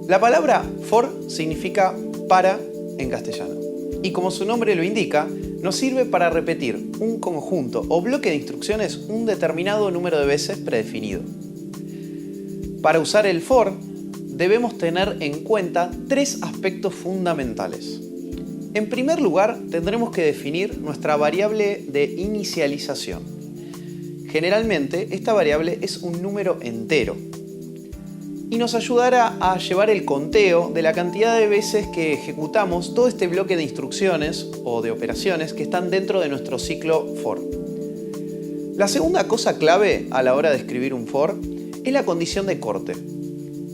La palabra for significa para en castellano. Y como su nombre lo indica, nos sirve para repetir un conjunto o bloque de instrucciones un determinado número de veces predefinido. Para usar el for, debemos tener en cuenta tres aspectos fundamentales. En primer lugar, tendremos que definir nuestra variable de inicialización. Generalmente, esta variable es un número entero y nos ayudará a llevar el conteo de la cantidad de veces que ejecutamos todo este bloque de instrucciones o de operaciones que están dentro de nuestro ciclo for. La segunda cosa clave a la hora de escribir un for es la condición de corte.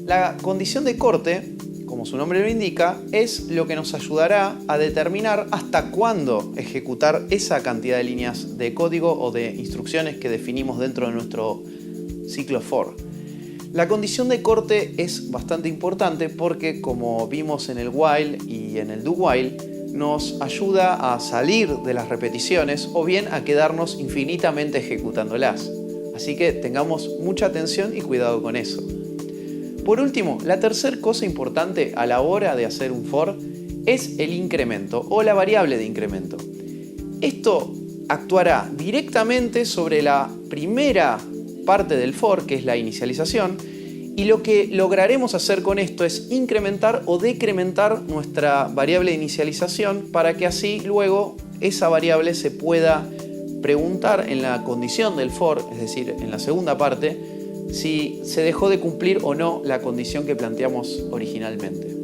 La condición de corte, como su nombre lo indica, es lo que nos ayudará a determinar hasta cuándo ejecutar esa cantidad de líneas de código o de instrucciones que definimos dentro de nuestro ciclo for. La condición de corte es bastante importante porque, como vimos en el while y en el do while, nos ayuda a salir de las repeticiones o bien a quedarnos infinitamente ejecutándolas. Así que tengamos mucha atención y cuidado con eso. Por último, la tercera cosa importante a la hora de hacer un for es el incremento o la variable de incremento. Esto actuará directamente sobre la primera parte del for, que es la inicialización, y lo que lograremos hacer con esto es incrementar o decrementar nuestra variable de inicialización para que así luego esa variable se pueda preguntar en la condición del for, es decir, en la segunda parte, si se dejó de cumplir o no la condición que planteamos originalmente.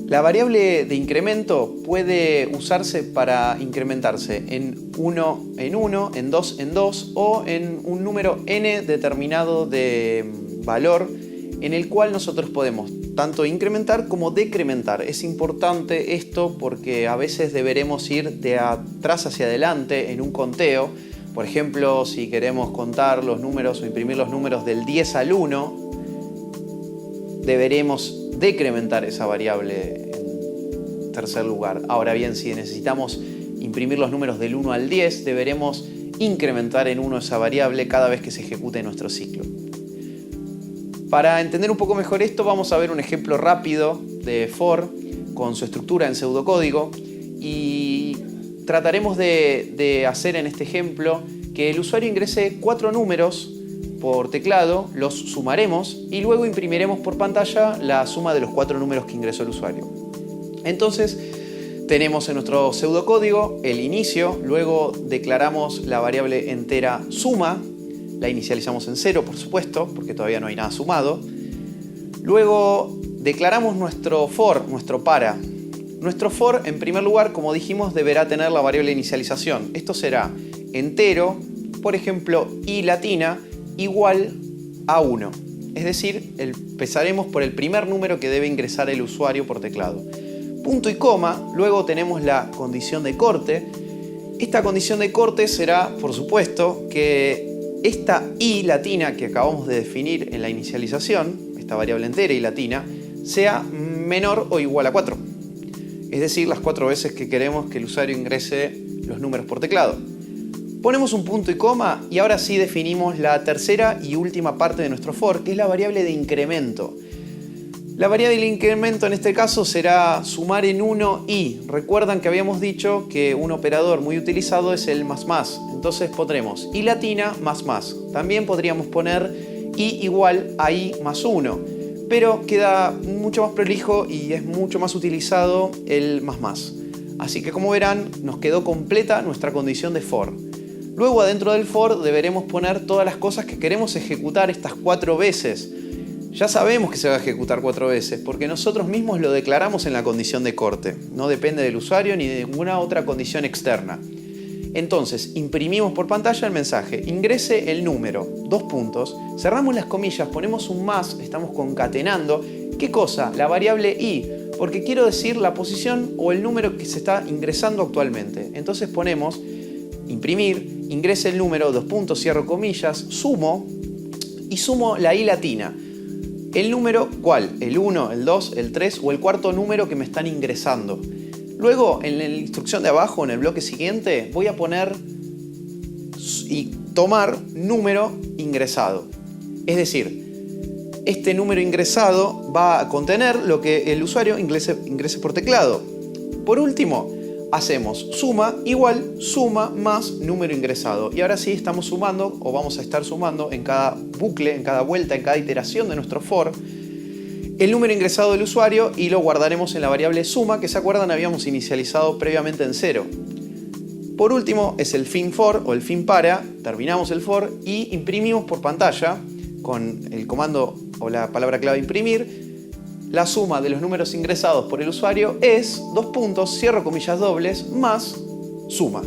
La variable de incremento puede usarse para incrementarse en 1 en 1, en 2 en 2 o en un número n determinado de valor en el cual nosotros podemos tanto incrementar como decrementar. Es importante esto porque a veces deberemos ir de atrás hacia adelante en un conteo. Por ejemplo, si queremos contar los números o imprimir los números del 10 al 1, deberemos decrementar esa variable en tercer lugar. Ahora bien, si necesitamos imprimir los números del 1 al 10, deberemos incrementar en 1 esa variable cada vez que se ejecute nuestro ciclo. Para entender un poco mejor esto, vamos a ver un ejemplo rápido de for con su estructura en pseudocódigo y trataremos de hacer en este ejemplo que el usuario ingrese 4 números por teclado, los sumaremos y luego imprimiremos por pantalla la suma de los 4 números que ingresó el usuario. Entonces tenemos en nuestro pseudocódigo el inicio, luego declaramos la variable entera suma, la inicializamos en 0 por supuesto, porque todavía no hay nada sumado. Luego declaramos nuestro for, nuestro para. Nuestro for, en primer lugar, como dijimos, deberá tener la variable de inicialización. Esto será entero, por ejemplo, i latina, igual a 1. Es decir, empezaremos por el primer número que debe ingresar el usuario por teclado. Punto y coma, luego tenemos la condición de corte. Esta condición de corte será, por supuesto, que esta i latina que acabamos de definir en la inicialización, esta variable entera i latina, sea menor o igual a 4. Es decir, las 4 veces que queremos que el usuario ingrese los números por teclado. Ponemos un punto y coma y ahora sí definimos la tercera y última parte de nuestro for, que es la variable de incremento. La variable de incremento en este caso será sumar en 1 i. Recuerdan que habíamos dicho que un operador muy utilizado es el más más. Entonces pondremos i latina más más. También podríamos poner i igual a i más 1. Pero queda mucho más prolijo y es mucho más utilizado el más más. Así que como verán, nos quedó completa nuestra condición de for. Luego adentro del for deberemos poner todas las cosas que queremos ejecutar estas 4 veces. Ya sabemos que se va a ejecutar 4 veces porque nosotros mismos lo declaramos en la condición de corte. No depende del usuario ni de ninguna otra condición externa. Entonces, imprimimos por pantalla el mensaje, ingrese el número, 2 puntos, cerramos las comillas, ponemos un más, estamos concatenando. ¿Qué cosa? La variable i, porque quiero decir la posición o el número que se está ingresando actualmente. Entonces ponemos imprimir, ingrese el número, 2 puntos, cierro comillas, sumo y sumo la i latina. El número, ¿cuál? El 1, el 2, el 3 o el cuarto número que me están ingresando. Luego, en la instrucción de abajo, en el bloque siguiente, voy a poner y tomar número ingresado. Es decir, Este número ingresado va a contener lo que el usuario ingrese por teclado. Por último, hacemos suma igual suma más número ingresado. Y ahora sí estamos sumando, o vamos a estar sumando en cada bucle, en cada vuelta, en cada iteración de nuestro for, el número ingresado del usuario, y lo guardaremos en la variable suma, que se acuerdan habíamos inicializado previamente en 0. Por último es el fin for o el fin para. Terminamos el for y imprimimos por pantalla con el comando o la palabra clave imprimir. La suma de los números ingresados por el usuario es, dos puntos, cierro comillas dobles, más suma.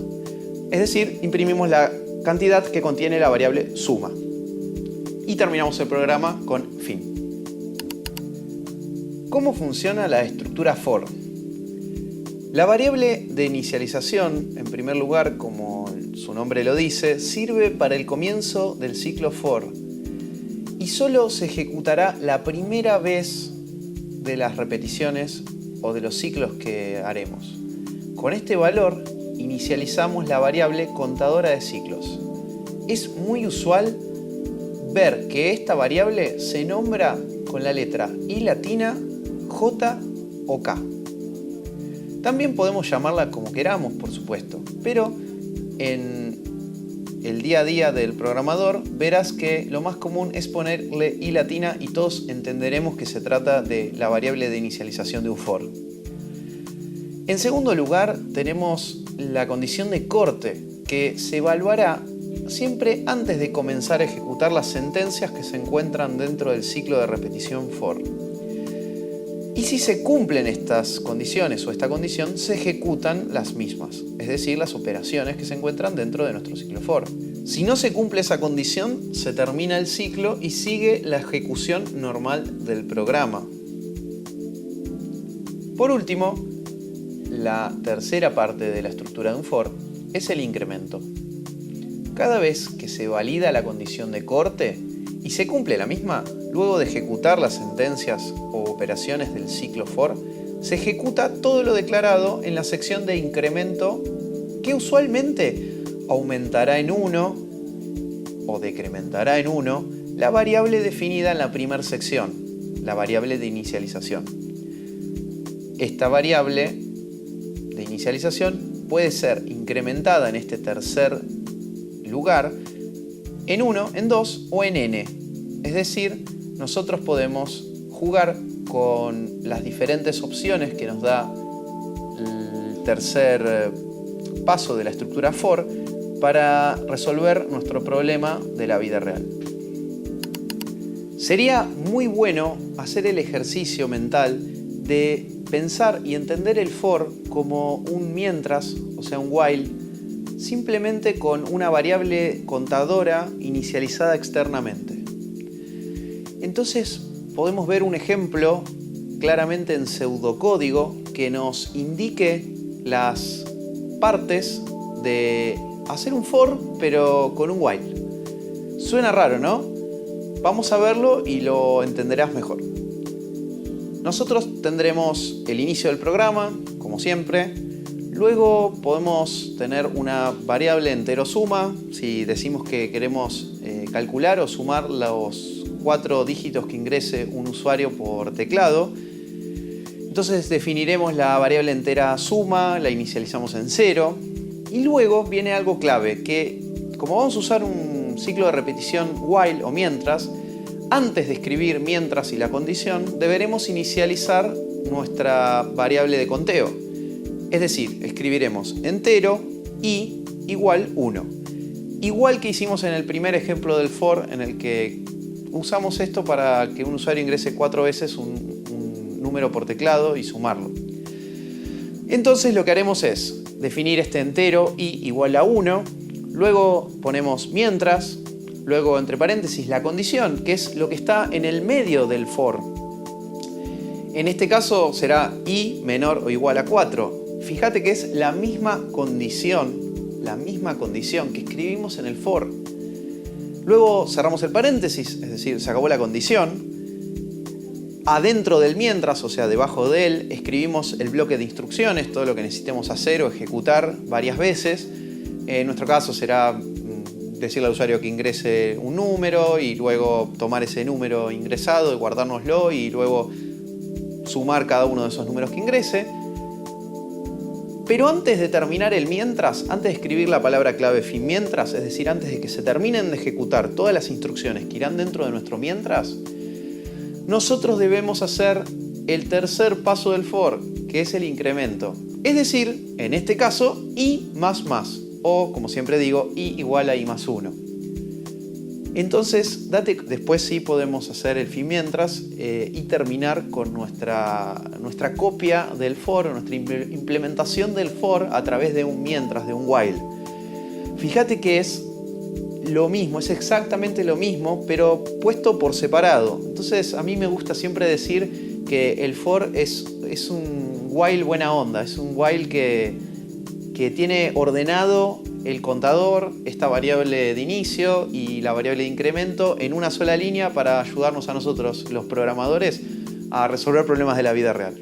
Es decir, imprimimos la cantidad que contiene la variable suma. Y terminamos el programa con fin. ¿Cómo funciona la estructura for? La variable de inicialización, en primer lugar, como su nombre lo dice, sirve para el comienzo del ciclo for y solo se ejecutará la primera vez de las repeticiones o de los ciclos que haremos. Con este valor inicializamos la variable contadora de ciclos. Es muy usual ver que esta variable se nombra con la letra I latina, J o K. También podemos llamarla como queramos, por supuesto, pero en el día a día del programador verás que lo más común es ponerle I latina y todos entenderemos que se trata de la variable de inicialización de un for. En segundo lugar tenemos la condición de corte, que se evaluará siempre antes de comenzar a ejecutar las sentencias que se encuentran dentro del ciclo de repetición for. Y si se cumplen estas condiciones o esta condición, se ejecutan las mismas, es decir, las operaciones que se encuentran dentro de nuestro ciclo for. Si no se cumple esa condición, se termina el ciclo y sigue la ejecución normal del programa. Por último, la tercera parte de la estructura de un for es el incremento. Cada vez que se valida la condición de corte y se cumple la misma, luego de ejecutar las sentencias o operaciones del ciclo for, se ejecuta todo lo declarado en la sección de incremento, que usualmente aumentará en 1 o decrementará en 1 la variable definida en la primera sección, la variable de inicialización. Esta variable de inicialización puede ser incrementada en este tercer lugar en 1, en 2 o en n. Es decir, nosotros podemos jugar con las diferentes opciones que nos da el tercer paso de la estructura for para resolver nuestro problema de la vida real. Sería muy bueno hacer el ejercicio mental de pensar y entender el for como un mientras, o sea, un while, simplemente con una variable contadora inicializada externamente. Entonces podemos ver un ejemplo claramente en pseudocódigo que nos indique las partes de hacer un for pero con un while. Suena raro, ¿no? Vamos a verlo y lo entenderás mejor. Nosotros tendremos el inicio del programa, como siempre. Luego podemos tener una variable entero suma, si decimos que queremos calcular o sumar los 4 dígitos que ingrese un usuario por teclado. Entonces definiremos la variable entera suma, la inicializamos en 0 y luego viene algo clave, que como vamos a usar un ciclo de repetición while o mientras, antes de escribir mientras y la condición, deberemos inicializar nuestra variable de conteo. Es decir, escribiremos entero y igual 1. Igual que hicimos en el primer ejemplo del for, en el que usamos esto para que un usuario ingrese 4 veces un número por teclado y sumarlo. Entonces lo que haremos es definir este entero y igual a 1, luego ponemos mientras, luego entre paréntesis la condición, que es lo que está en el medio del for. En este caso será i menor o igual a 4. Fíjate que es la misma condición que escribimos en el for. Luego cerramos el paréntesis, es decir, se acabó la condición. Adentro del mientras, o sea, debajo de él, escribimos el bloque de instrucciones, todo lo que necesitemos hacer o ejecutar varias veces. En nuestro caso será decirle al usuario que ingrese un número y luego tomar ese número ingresado y guardárnoslo y luego sumar cada uno de esos números que ingrese. Pero antes de terminar el mientras, antes de escribir la palabra clave fin mientras, es decir, antes de que se terminen de ejecutar todas las instrucciones que irán dentro de nuestro mientras, nosotros debemos hacer el tercer paso del for, que es el incremento. Es decir, en este caso, i más más, o como siempre digo, i igual a i más 1. Entonces, después sí podemos hacer el fin mientras y terminar con nuestra copia del for, nuestra implementación del for a través de un mientras, de un while. Fíjate que es lo mismo, es exactamente lo mismo, pero puesto por separado. Entonces, a mí me gusta siempre decir que el for es un while buena onda, es un while que tiene ordenado el contador, esta variable de inicio y la variable de incremento en una sola línea para ayudarnos a nosotros, los programadores, a resolver problemas de la vida real.